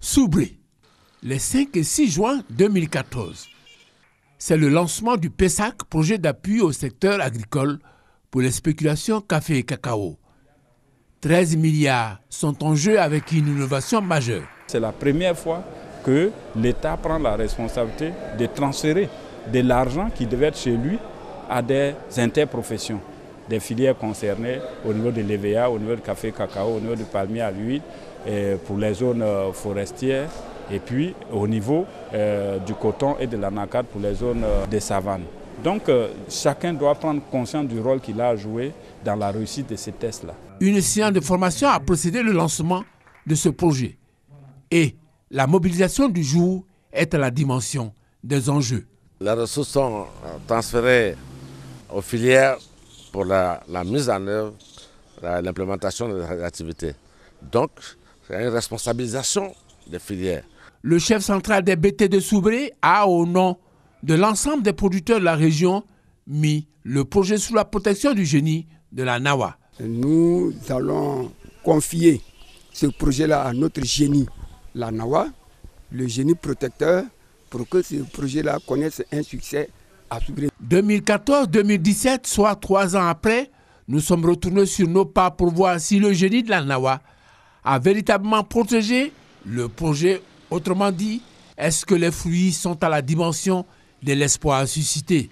Soubré, les 5 et 6 juin 2014. C'est le lancement du PESAC, projet d'appui au secteur agricole pour les spéculations café et cacao. 13 milliards sont en jeu avec une innovation majeure. C'est la première fois que l'État prend la responsabilité de transférer de l'argent qui devait être chez lui à des interprofessions, des filières concernées au niveau de l'EVA, au niveau du café et cacao, au niveau du palmier à l'huile, pour les zones forestières, et puis au niveau du coton et de l'anacarde pour les zones des savanes. Donc chacun doit prendre conscience du rôle qu'il a à jouer dans la réussite de ces tests-là. Une séance de formation a précédé le lancement de ce projet. Et la mobilisation du jour est à la dimension des enjeux. Les ressources sont transférées aux filières pour la mise en œuvre, l'implémentation de l'activité. Donc, c'est une responsabilisation des filières. Le chef central des BT de Soubré a, au nom de l'ensemble des producteurs de la région, mis le projet sous la protection du génie de la NAWA. Nous allons confier ce projet-là à notre génie, la NAWA, le génie protecteur, pour que ce projet-là connaisse un succès à Soubré. 2014-2017, soit 3 ans après, nous sommes retournés sur nos pas pour voir si le génie de la NAWA a véritablement protégé le projet. Autrement dit, est-ce que les fruits sont à la dimension de l'espoir suscité?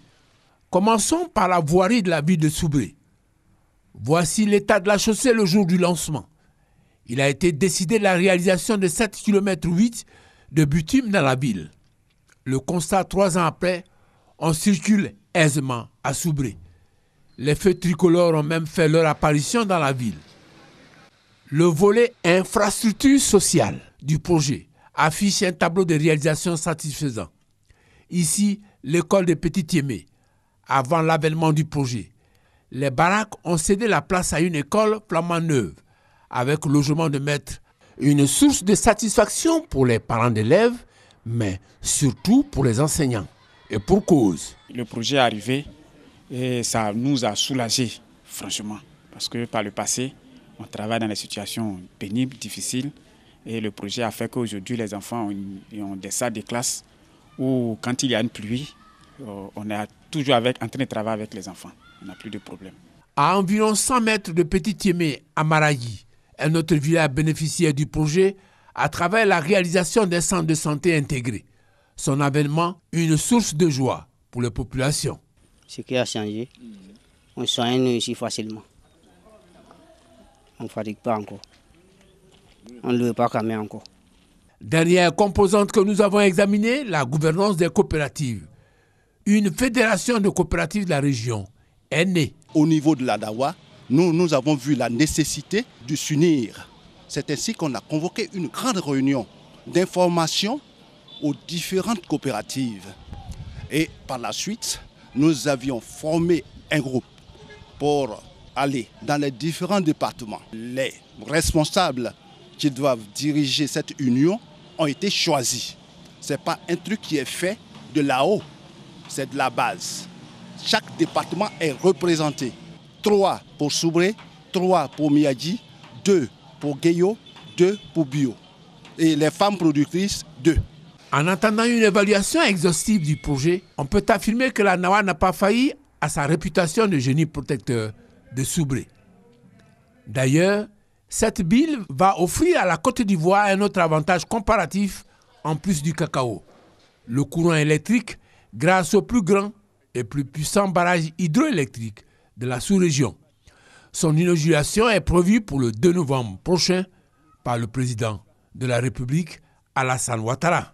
Commençons par la voirie de la ville de Soubré. Voici l'état de la chaussée le jour du lancement. Il a été décidé de la réalisation de 7,8 km de bitume dans la ville. Le constat 3 ans après, on circule aisément à Soubré. Les feux tricolores ont même fait leur apparition dans la ville. Le volet infrastructure sociale du projet affiche un tableau de réalisation satisfaisant. Ici, l'école de Petit-Yémé, avant l'avènement du projet. Les baraques ont cédé la place à une école flambant neuve, avec logement de maître. Une source de satisfaction pour les parents d'élèves, mais surtout pour les enseignants. Et pour cause. Le projet est arrivé et ça nous a soulagés, franchement. Parce que par le passé, on travaille dans des situations pénibles, difficiles. Et le projet a fait qu'aujourd'hui, les enfants ont des salles de classe où, quand il y a une pluie, on est toujours en train de travailler avec les enfants. On n'a plus de problème. À environ 100 mètres de Petit-Yémé, à Marayi, un autre village bénéficiaire du projet, à travers la réalisation d'un centre de santé intégré. Son avènement, une source de joie pour les populations. Ce qui a changé, on soigne ici facilement. On ne fatigue pas encore. On ne veut pas calmer encore. Dernière composante que nous avons examinée, la gouvernance des coopératives. Une fédération de coopératives de la région est née. Au niveau de la NAWA, nous avons vu la nécessité de s'unir. C'est ainsi qu'on a convoqué une grande réunion d'information aux différentes coopératives. Et par la suite, nous avions formé un groupe pour aller dans les différents départements. Les responsables qui doivent diriger cette union ont été choisis. Ce n'est pas un truc qui est fait de là-haut, c'est de la base. Chaque département est représenté. 3 pour Soubré, 3 pour Miyadji, 2 pour Guéyo, 2 pour Bio. Et les femmes productrices, 2. En attendant une évaluation exhaustive du projet, on peut affirmer que la NAWA n'a pas failli à sa réputation de génie protecteur de Soubré. D'ailleurs, cette ville va offrir à la Côte d'Ivoire un autre avantage comparatif en plus du cacao. Le courant électrique grâce au plus grand et plus puissant barrage hydroélectrique de la sous-région. Son inauguration est prévue pour le 2 novembre prochain par le président de la République, Alassane Ouattara.